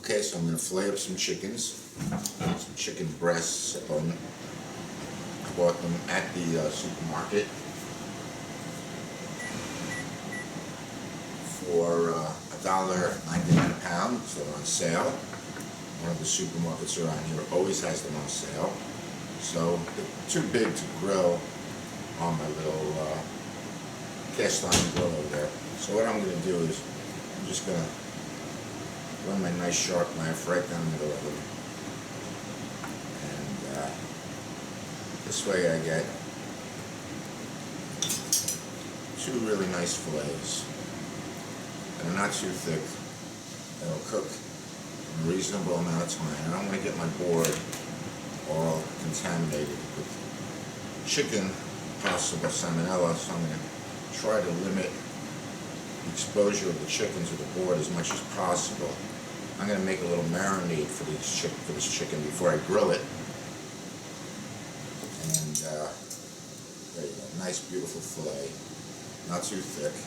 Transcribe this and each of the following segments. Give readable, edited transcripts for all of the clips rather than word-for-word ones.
Okay, so I'm going to fillet up some chickens, some chicken breasts. I bought them at the supermarket for $1.99 a pound, so they're on sale. One of the supermarkets around here always has them on sale. So they're too big to grill on my little cast iron grill over there. So what I'm going to do is I'm just going to run my nice sharp knife right down the middle of them. And this way I get two really nice fillets. And they're not too thick. They'll cook in a reasonable amount of time. I don't want to get my board all contaminated with chicken, possible salmonella, so I'm going to try to limit the exposure of the chicken to the board as much as possible. I'm going to make a little marinade for this chicken before I grill it. And there you go, nice beautiful fillet, not too thick,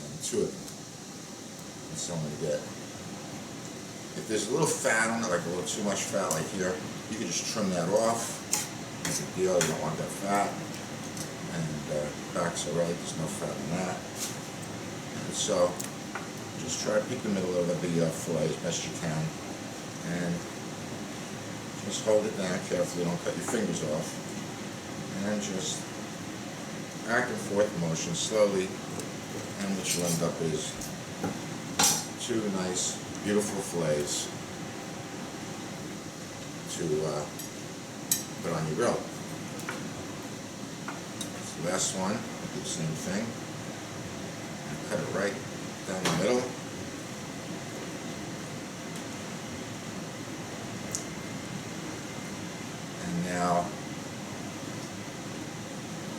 and two of them. That's all I'm going to get. If there's a little fat on it, like a little too much fat like here, you can just trim that off. No big deal, you don't want that fat. And back's alright, there's no fat in that. And so just try to pick the middle of the fillet as best you can, and just hold it down carefully, don't cut your fingers off, and just back and forth motion slowly, and what you end up is two nice beautiful fillets to put on your grill. So the last one, do the same thing, and cut it right down the middle. And now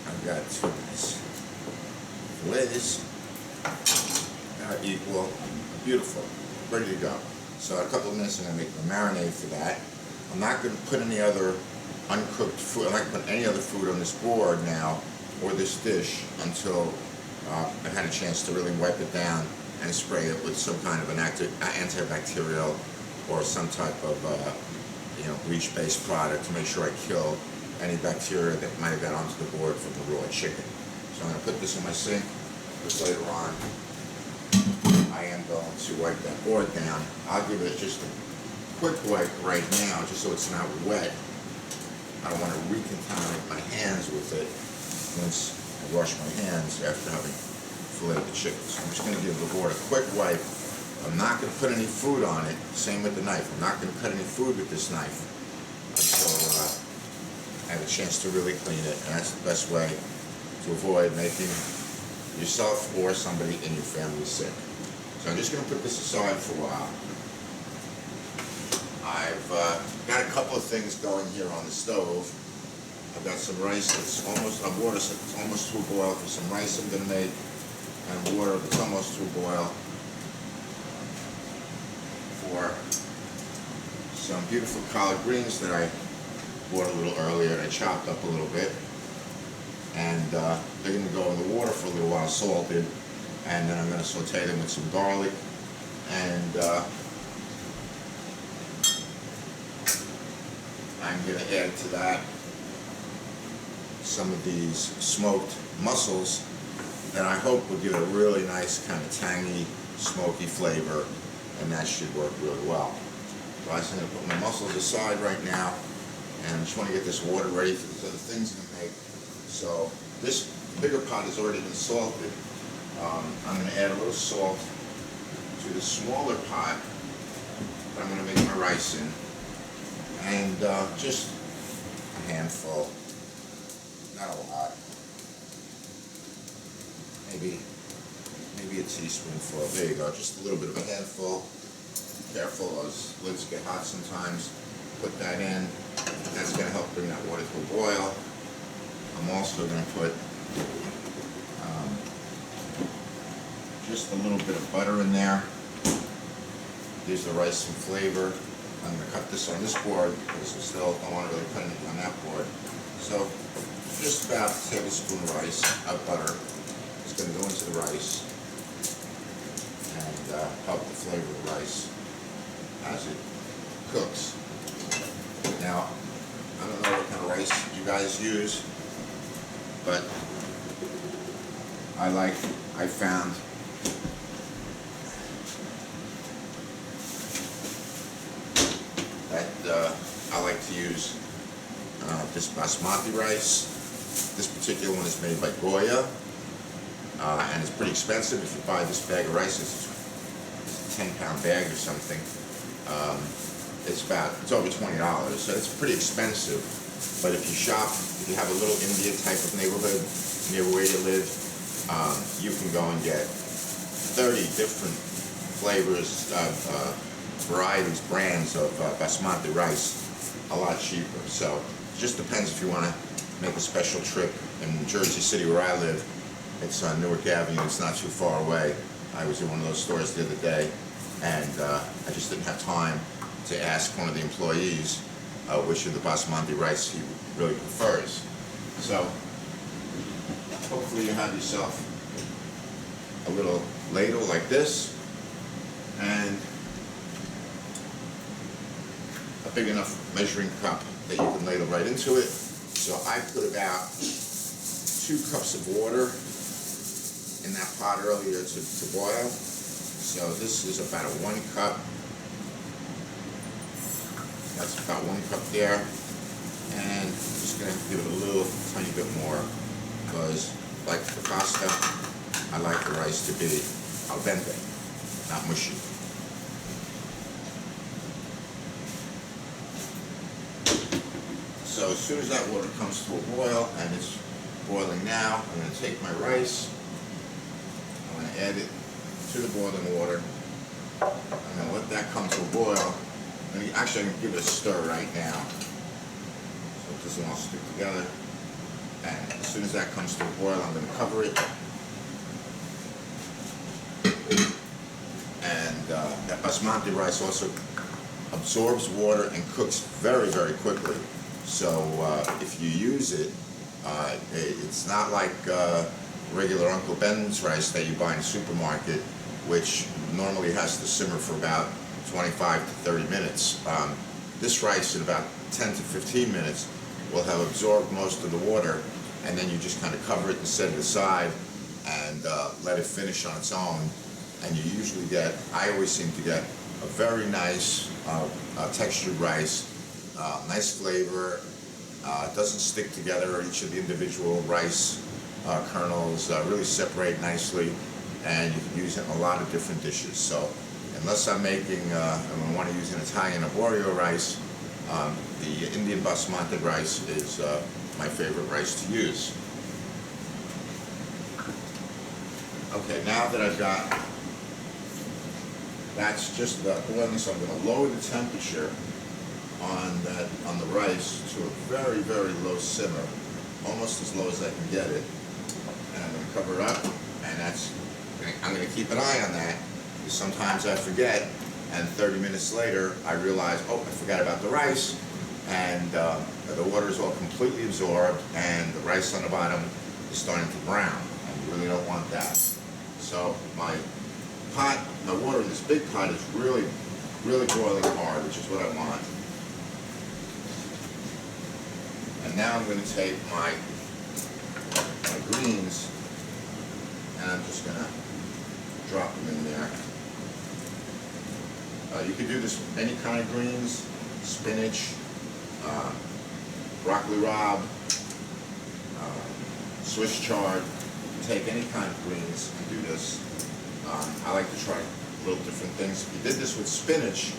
I've got two nice fillets that are equal, beautiful, ready to go. So in a couple of minutes I'm going to make the marinade for that. I'm not going to put any other uncooked food, I'm not going to put any other food on this board now, or this dish, until I've had a chance to really wipe it down and spray it with some kind of an antibacterial or some type of bleach-based product to make sure I kill any bacteria that might have got onto the board from the raw chicken. So I'm going to put this in my sink, because later on I am going to wipe that board down. I'll give it just a quick wipe right now, just so it's not wet. I don't want to recontaminate my hands with it once I wash my hands after having filleted the chicken. So I'm just going to give the board a quick wipe. I'm not going to put any food on it. Same with the knife. I'm not going to cut any food with this knife until I have a chance to really clean it. And that's the best way to avoid making yourself or somebody in your family sick. So I'm just going to put this aside for a while. I've got a couple of things going here on the stove. I've got some rice that's almost, water that's almost to a boil for some rice I'm going to make, and water that's almost to a boil for some beautiful collard greens that I bought a little earlier and I chopped up a little bit. And they're going to go in the water for a little while, salted, and then I'm going to saute them with some garlic, and I'm going to add to that some of these smoked mussels that I hope will give it a really nice kind of tangy, smoky flavor, and that should work really well. So I'm going to put my mussels aside right now, and I just want to get this water ready for these other things I'm going to make. So this bigger pot has already been salted. I'm going to add a little salt to the smaller pot that I'm going to make my rice in, and just a handful, not a lot, maybe a teaspoonful. There you go, just a little bit of a handful. Be careful, those lids get hot sometimes. Put that in. That's going to help bring that water to a boil. I'm also going to put just a little bit of butter in there. Gives the rice some flavor. I'm going to cut this on this board because I still don't want to really put anything on that board. So just about a tablespoon of butter is going to go into the rice and help the flavor of the rice. as it cooks. Now, I don't know what kind of rice you guys use, but I found that I like to use this basmati rice. This particular one is made by Goya, and it's pretty expensive. If you buy this bag of rice, it's a 10-pound bag or something. It's over $20, so it's pretty expensive. But if you have a little India type of neighborhood near where you live, you can go and get 30 different flavors, varieties, brands of basmati rice, a lot cheaper. So it just depends if you want to make a special trip. In Jersey City, where I live, it's on Newark Avenue. It's not too far away. I was in one of those stores the other day, and I just didn't have time to ask one of the employees which of the basmati rice he really prefers. So hopefully you have yourself a little ladle like this, and a big enough measuring cup that you can ladle right into it. So I put about 2 cups of water in that pot earlier to boil. So this is about 1 cup. That's about 1 cup there. And I'm just going to give it a little tiny bit more, because like the pasta, I like the rice to be al dente, not mushy. So as soon as that water comes to a boil, and it's boiling now, I'm going to take my rice, I'm going to add it to the boiling water. I'm going to let that come to a boil. I'm going to give it a stir right now, so it doesn't all stick together. And as soon as that comes to a boil, I'm going to cover it. And that basmati rice also absorbs water and cooks very, very quickly. So if you use it, it's not like regular Uncle Ben's rice that you buy in the supermarket, which normally has to simmer for about 25 to 30 minutes. This rice, in about 10 to 15 minutes, will have absorbed most of the water, and then you just kind of cover it and set it aside and let it finish on its own. And you usually get, I always seem to get a very nice textured rice, nice flavor. It doesn't stick together. Each of the individual rice kernels really separate nicely, and you can use it in a lot of different dishes. So unless I'm making, I want to use an Italian arborio rice, the Indian basmati rice is my favorite rice to use. Okay, now that I've got, that's just about boiling, so I'm going to lower the temperature on the rice to a very, very low simmer, almost as low as I can get it. And I'm going to cover it up, and I'm going to keep an eye on that, because sometimes I forget, and 30 minutes later I realize, oh, I forgot about the rice, and the water is all completely absorbed, and the rice on the bottom is starting to brown, and you really don't want that. So my water in this big pot is really, really boiling hard, which is what I want. And now I'm going to take my greens, and I'm just going to drop them in there. You can do this with any kind of greens, spinach, broccoli rabe, Swiss chard. Take any kind of greens and do this. I like to try little different things. If you did this with spinach,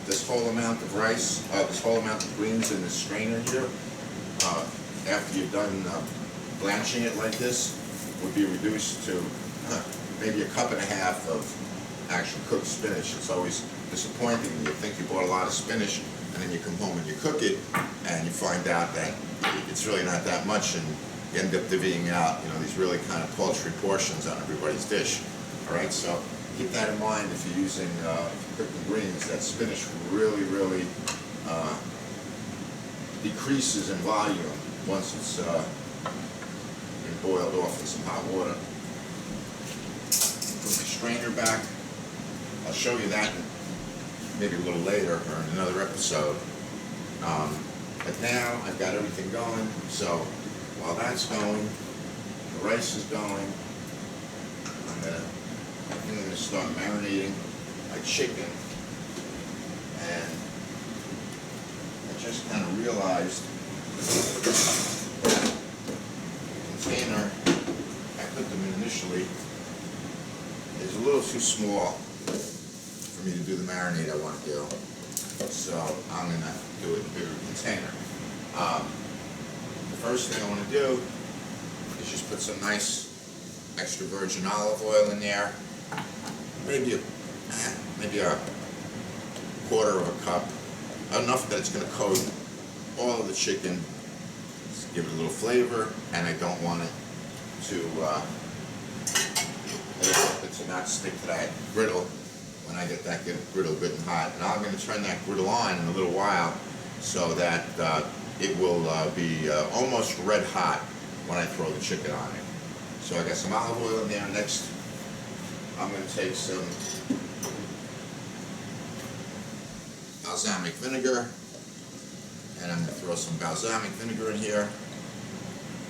this whole amount of rice, this whole amount of greens in this strainer here, after you've done blanching it like this, would be reduced to maybe a cup and a half of actual cooked spinach. It's always disappointing. You think you bought a lot of spinach, and then you come home and you cook it, and you find out that it's really not that much, and you end up divvying out, these really kind of paltry portions on everybody's dish. All right, so keep that in mind if you're using, if you're cooking greens, that spinach really, really decreases in volume once it's been boiled off in some hot water. Put the strainer back. I'll show you that maybe a little later or in another episode. But now I've got everything going, so while that's going, the rice is going, I'm going to start marinating my chicken. And I just kind of realized the container I put them in initially is a little too small for me to do the marinade I want to do. So I'm going to do it in a bigger container. The first thing I want to do is just put some nice extra virgin olive oil in there. Maybe a quarter of a cup. Enough that it's going to coat all of the chicken. Just give it a little flavor, and I don't want it to not stick to that griddle when I get that griddle good and hot. And I'm going to turn that griddle on in a little while so that it will be almost red hot when I throw the chicken on it. So I got some olive oil in there. Next, I'm going to take some balsamic vinegar, and I'm going to throw some balsamic vinegar in here.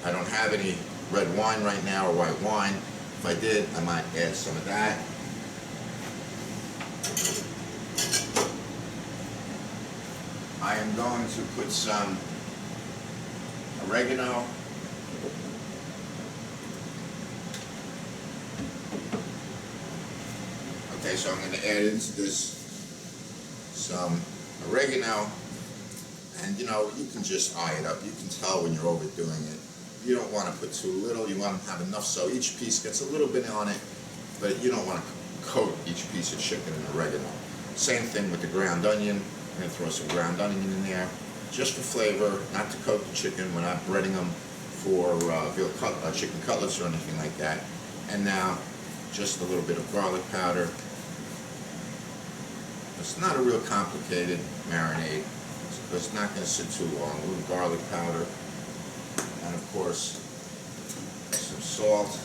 I don't have any red wine right now, or white wine. If I did, I might add some of that. I am going to put some oregano. Okay, so I'm going to add into this some oregano, and you know, you can just eye it up. You can tell when you're overdoing it. You don't want to put too little. You want to have enough so each piece gets a little bit on it, but you don't want to coat each piece of chicken in oregano. Same thing with the ground onion. I'm going to throw some ground onion in there, just for flavor, not to coat the chicken. We're not breading them for chicken cutlets or anything like that. And now, just a little bit of garlic powder. It's not a real complicated marinade, but it's not going to sit too long. A little garlic powder, and of course, some salt.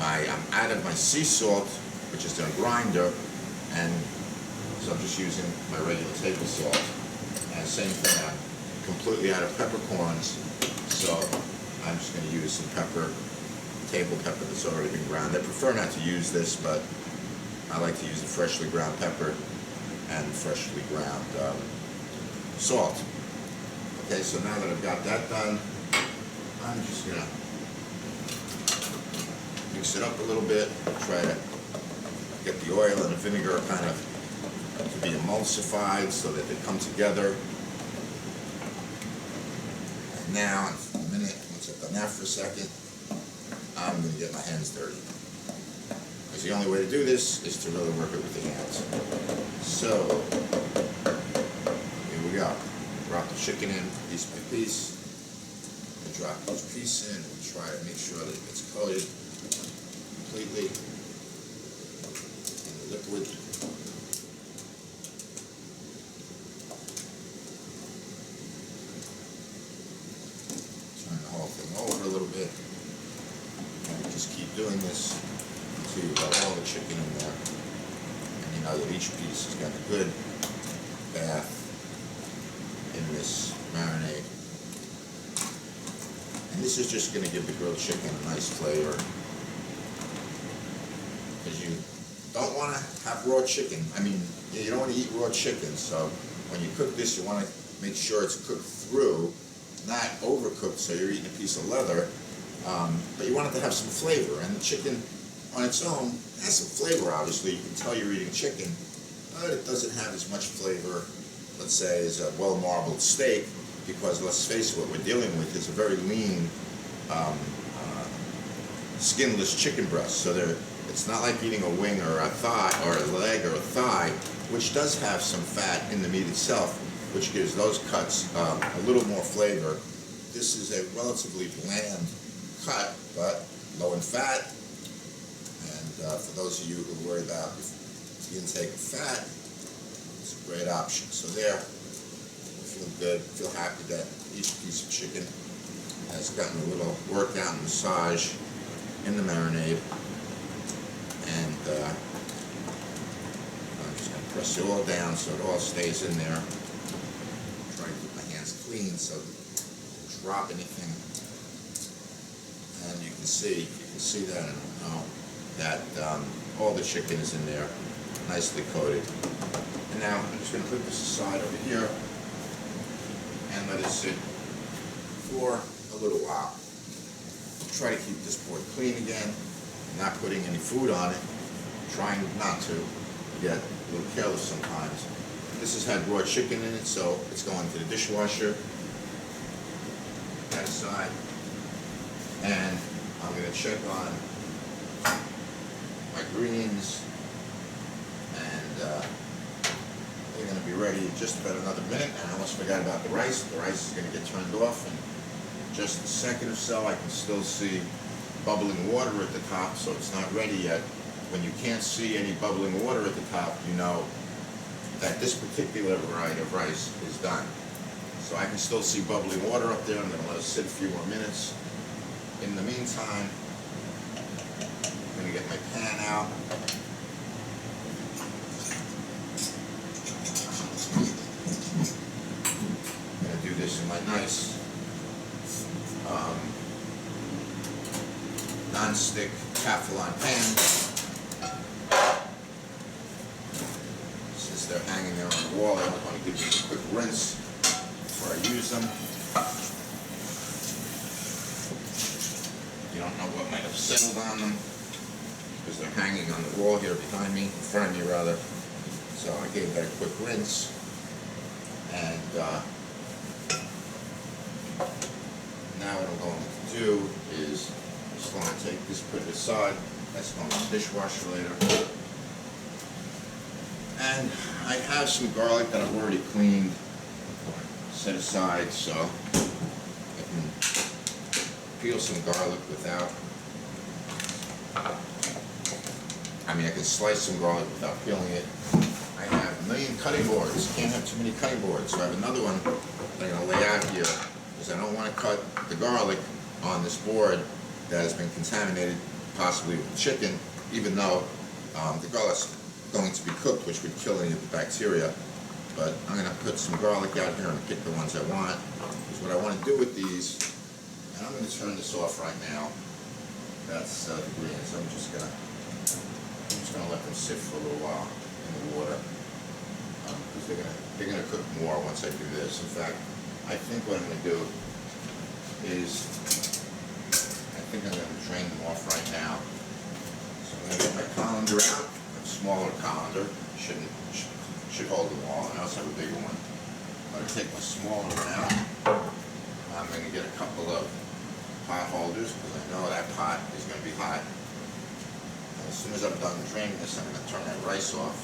I'm out of my sea salt, which is a grinder, and so I'm just using my regular table salt. And same thing, I'm completely out of peppercorns, so I'm just going to use some table pepper that's already been ground. I prefer not to use this, but I like to use the freshly ground pepper and freshly ground salt. Okay, so now that I've got that done, I'm just going to mix it up a little bit, try to get the oil and the vinegar kind of to be emulsified so that they come together. And now, in a minute, once I've done that for a second, I'm going to get my hands dirty. Because the only way to do this is to really work it with the hands. So, here we go. Drop the chicken in piece by piece. We drop each piece in. We try to make sure that it gets coated completely in the liquid. Turn the whole thing over a little bit. And just keep doing this until you've got all the chicken in there. And you know that each piece has got a good bath in this marinade. And this is just going to give the grilled chicken a nice flavor. Because you don't want to have raw chicken. I mean, you don't want to eat raw chicken, so when you cook this, you want to make sure it's cooked through, not overcooked so you're eating a piece of leather, but you want it to have some flavor. And the chicken on its own has some flavor, obviously. You can tell you're eating chicken, but it doesn't have as much flavor, let's say, as a well-marbled steak, because let's face it, what we're dealing with is a very lean, skinless chicken breast. So it's not like eating a wing or a thigh or a leg or a thigh, which does have some fat in the meat itself, which gives those cuts a little more flavor. This is a relatively bland cut, but low in fat. And for those of you who are worried about the intake of fat, it's a great option. So there, I feel good, feel happy that each piece of chicken has gotten a little workout and massage in the marinade. And Press it all down so it all stays in there. Try to keep my hands clean so it doesn't drop anything. And you can see that, that all the chicken is in there, nicely coated. And now I'm just going to put this aside over here and let it sit for a little while. Try to keep this board clean again, not putting any food on it, trying not to get a little careless sometimes. This has had raw chicken in it, so it's going to the dishwasher. That aside. And I'm going to check on my greens, and they're going to be ready in just about another minute. And I almost forgot about the rice. The rice is going to get turned off in just a second or so. I can still see bubbling water at the top, so it's not ready yet. When you can't see any bubbling water at the top, you know that this particular variety of rice is done. So I can still see bubbling water up there. I'm going to let it sit a few more minutes. In the meantime, I'm going to get my pan out. I'm going to do this in my nice non-stick Teflon pan. Since they're hanging there on the wall, I want to give them a quick rinse before I use them. You don't know what might have settled on them because they're hanging on the wall here behind me, in front of me rather. So I gave that a quick rinse. And now what I'm going to do is just going to take this, put it aside. That's going to the dishwasher later. And I have some garlic that I've already cleaned, set aside, so I can peel some garlic without, I can slice some garlic without peeling it. I have a million cutting boards. Can't have too many cutting boards. So I have another one that I'm going to lay out here because I don't want to cut the garlic on this board that has been contaminated, possibly with the chicken, even though the garlic's going to be cooked, which would kill any of the bacteria. But I'm going to put some garlic out here and pick the ones I want. Because what I want to do with these, and I'm going to turn this off right now. That's the greens. I'm just going to let them sit for a little while in the water, because they're going to cook more once I do this. In fact, I think what I'm going to do is I'm going to drain them off right now. So I'm going to get my colander out. A smaller colander should hold them all. I also have a bigger one. I'm going to take my smaller one out. I'm going to get a couple of pot holders because I know that pot is going to be hot. And as soon as I'm done draining this, I'm going to turn that rice off.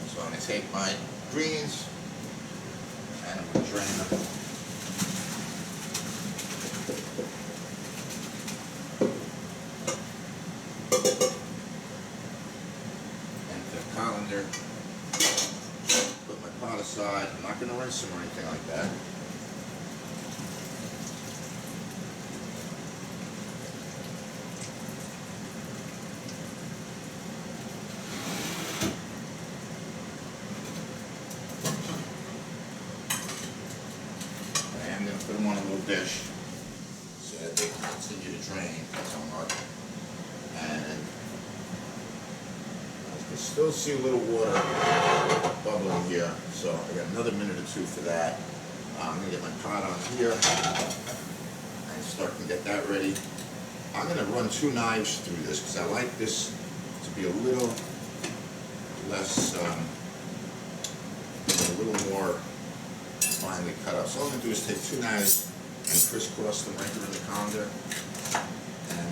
So I'm going to take my greens and I'm going to drain them. Colander, put my pot aside. I'm not going to rinse them or anything like that. I am going to put them on a little dish so that they can continue to drain somewhat. And I still see a little water bubbling here, so I got another minute or two for that. I'm going to get my pot on here and start to get that ready. I'm going to run 2 knives through this because I like this to be a little less, a little more finely cut up. So all I'm going to do is take 2 knives and crisscross them right here in the colander, and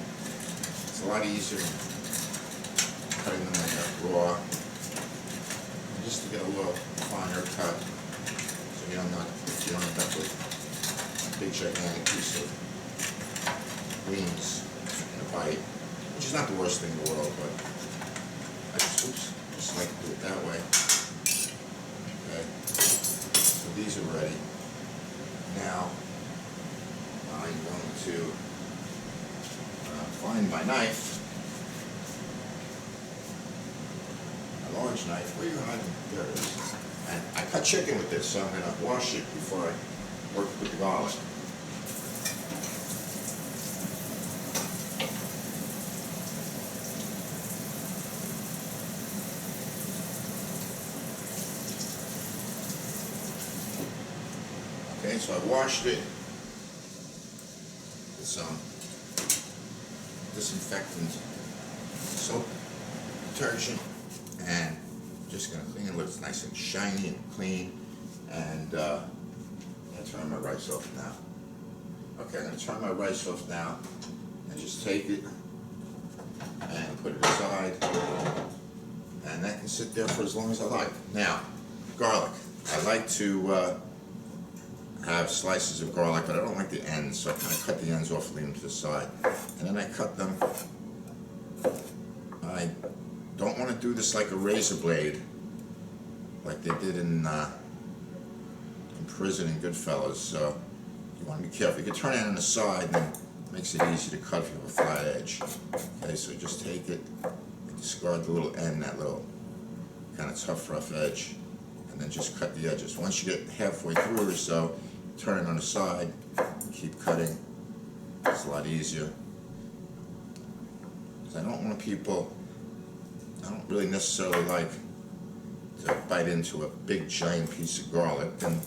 it's a lot easier cutting them when they're raw, and just to get a little finer cut, so you don't end up with a big gigantic piece of greens in a bite, which is not the worst thing in the world, but I just like to do it that way. Okay, so these are ready. Now I'm going to find my knife. large knife. Where are you hiding? There it is. And I cut chicken with this, so I'm going to wash it before I work with the garlic. Okay, so I washed it with some disinfectant soap detergent, and just going to clean it. Looks nice and shiny and clean. And I'm going to turn my rice off now. Okay, I'm going to turn my rice off now and just take it and put it aside, and that can sit there for as long as I like. Now, garlic. I like to have slices of garlic, but I don't like the ends, so I kind of cut the ends off and leave them to the side. And then I cut them. I don't want to do this like a razor blade, like they did in prison in Goodfellas. So you want to be careful. You can turn it on the side, and then it makes it easy to cut if you have a flat edge. Okay, so just take it and discard the little end, that little kind of tough, rough edge, and then just cut the edges. Once you get halfway through or so, turn it on the side, keep cutting. It's a lot easier. Because I don't want people, I don't really necessarily like to bite into a big giant piece of garlic, and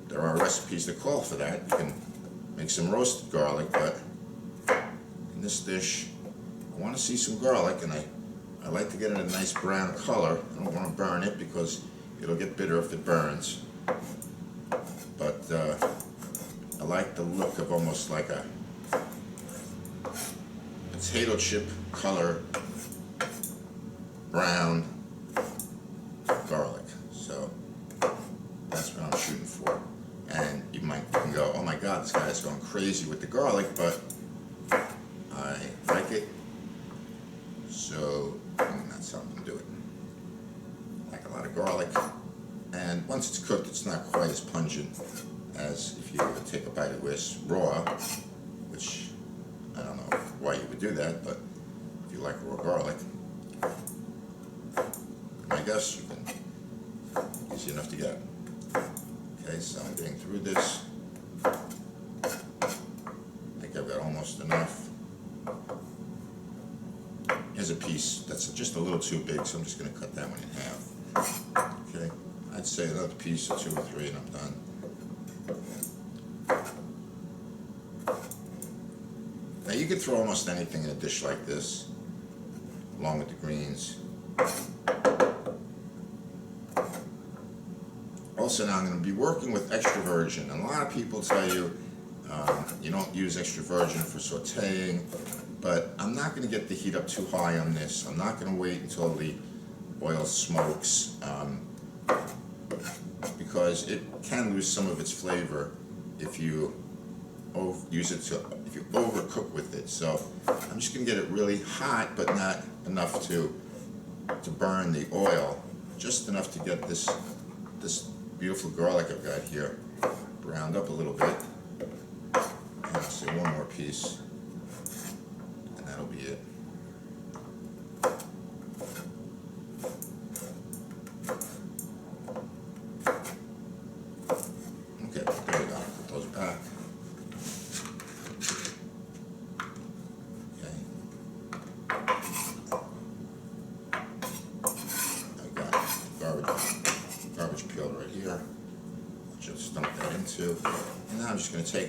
there are recipes that call for that. You can make some roasted garlic, but in this dish, I want to see some garlic, and I like to get it a nice brown color. I don't want to burn it because it'll get bitter if it burns. But I like the look of almost like a potato chip color brown garlic. So that's what I'm shooting for. And you can go, oh my God, this guy is going crazy with the garlic, but I like it. So that's how I'm going to do it. I like a lot of garlic. And once it's cooked, it's not quite as pungent as if you were to take a bite of this raw, which I don't know why you would do that, but if you like raw garlic, I guess you can, easy enough to get. Okay, so I'm getting through this. I think I've got almost enough. Here's a piece that's just a little too big, so I'm just going to cut that one in half. Okay, I'd say another piece or two or three and I'm done. Now you could throw almost anything in a dish like this, along with the greens. Also now I'm going to be working with extra virgin. And a lot of people tell you you don't use extra virgin for sauteing, but I'm not going to get the heat up too high on this. I'm not going to wait until the oil smokes, because it can lose some of its flavor if you if you overcook with it. So I'm just going to get it really hot, but not enough to burn the oil, just enough to get this beautiful garlic I've got here browned up a little bit. And I'll say one more piece, and that'll be it. Okay, there we go. Put those back. Okay. I've got garbage peeled right here. I'll just dump that into. And now I'm just going to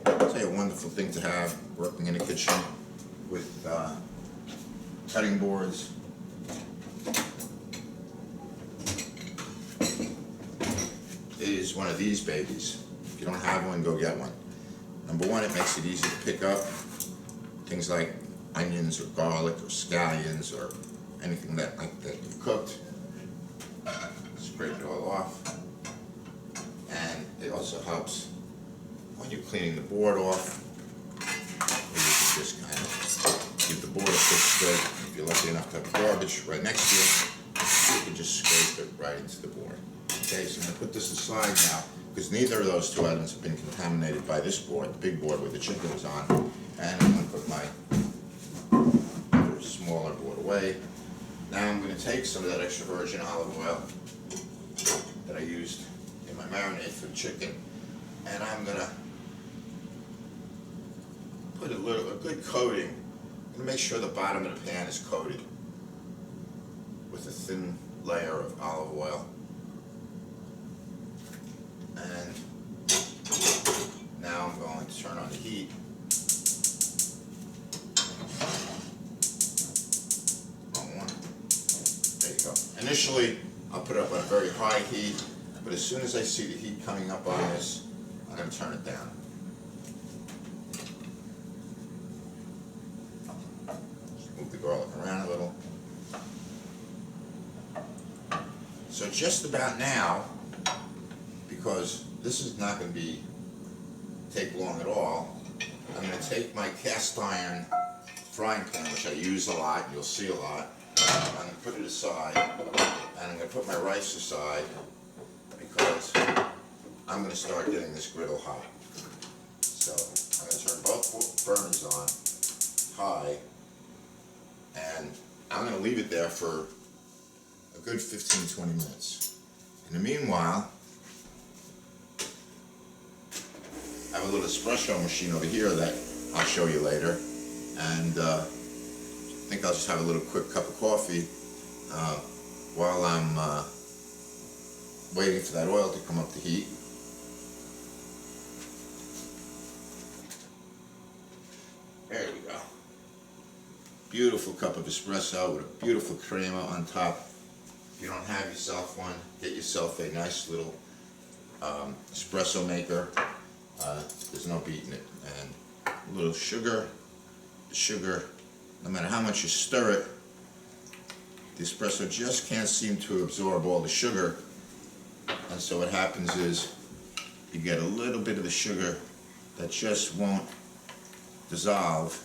I'll tell you a wonderful thing to have working in a kitchen with cutting boards. Is one of these babies. If you don't have one, go get one. Number one, it makes it easy to pick up things like onions or garlic or scallions or anything that you've cooked. Scrape it all off. And it also helps when you're cleaning the board off. You can just kind of give the board a quick scrape. If you're lucky enough to have the garbage right next to you can just scrape it right into the board. Okay, so I'm going to put this aside now, because neither of those two items have been contaminated by this board, the big board where the chicken was on. And I'm going to put my other smaller board away. Now I'm going to take some of that extra virgin olive oil that I used in my marinade for the chicken, and I'm going to put a good coating. I'm going to make sure the bottom of the pan is coated with a thin layer of olive oil. And now I'm going to turn on the heat. Wrong one. There you go. Initially, I'll put it up on a very high heat, but as soon as I see the heat coming up on this, I'm going to turn it down. Move the garlic around a little. So just about now, because this is not going to take long at all, I'm going to take my cast iron frying pan, which I use a lot, you'll see a lot. I'm going to put it aside, and I'm going to put my rice aside, because I'm going to start getting this griddle hot. So I'm going to turn both burners on high, and I'm going to leave it there for a good 15-20 minutes. In the meanwhile, I have a little espresso machine over here that I'll show you later, and I think I'll just have a little quick cup of coffee while I'm waiting for that oil to come up to heat. There we go. Beautiful cup of espresso with a beautiful crema on top. If you don't have yourself one, get yourself a nice little espresso maker. There's no beating it. And a little sugar. The sugar, no matter how much you stir it, the espresso just can't seem to absorb all the sugar. And so what happens is you get a little bit of the sugar that just won't dissolve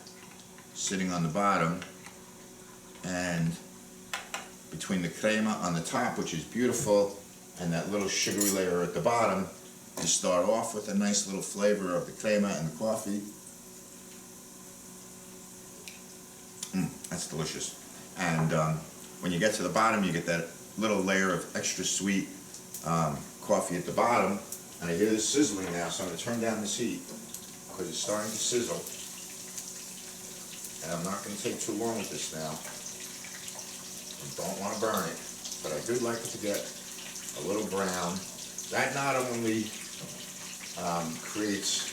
sitting on the bottom, and between the crema on the top, which is beautiful, and that little sugary layer at the bottom, you start off with a nice little flavor of the crema and the coffee. That's delicious. And when you get to the bottom, you get that little layer of extra sweet coffee at the bottom. And I hear this sizzling now, so I'm going to turn down this heat because it's starting to sizzle. And I'm not going to take too long with this now. I don't want to burn it, but I do like it to get a little brown. That not only creates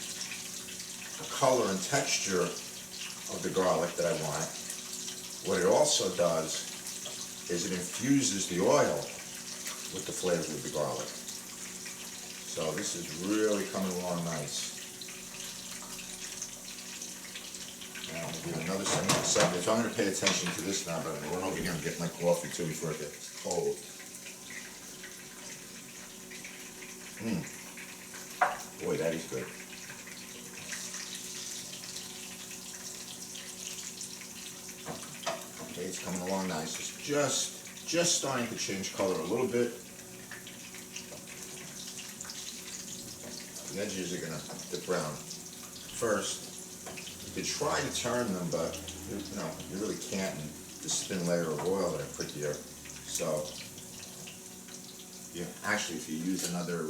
the color and texture of the garlic that I want, what it also does is it infuses the oil with the flavor of the garlic. So this is really coming along nice. Now I'm going to give it another second. So I'm going to pay attention to this now, but I'm going to run over here and get my coffee too before it gets cold. Boy, that is good. Okay, it's coming along nice. It's just starting to change color a little bit. The edges are going to dip brown first. You could try to turn them, but you really can't in this thin layer of oil that I put here. So, actually, if you use another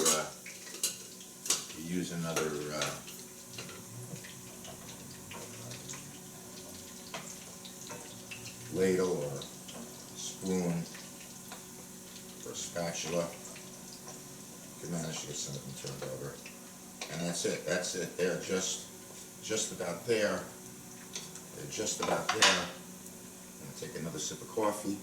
ladle or spoon or spatula, you can manage to get some of them turned over. And that's it. They're just about there. They're just about there. I'm going to take another sip of coffee.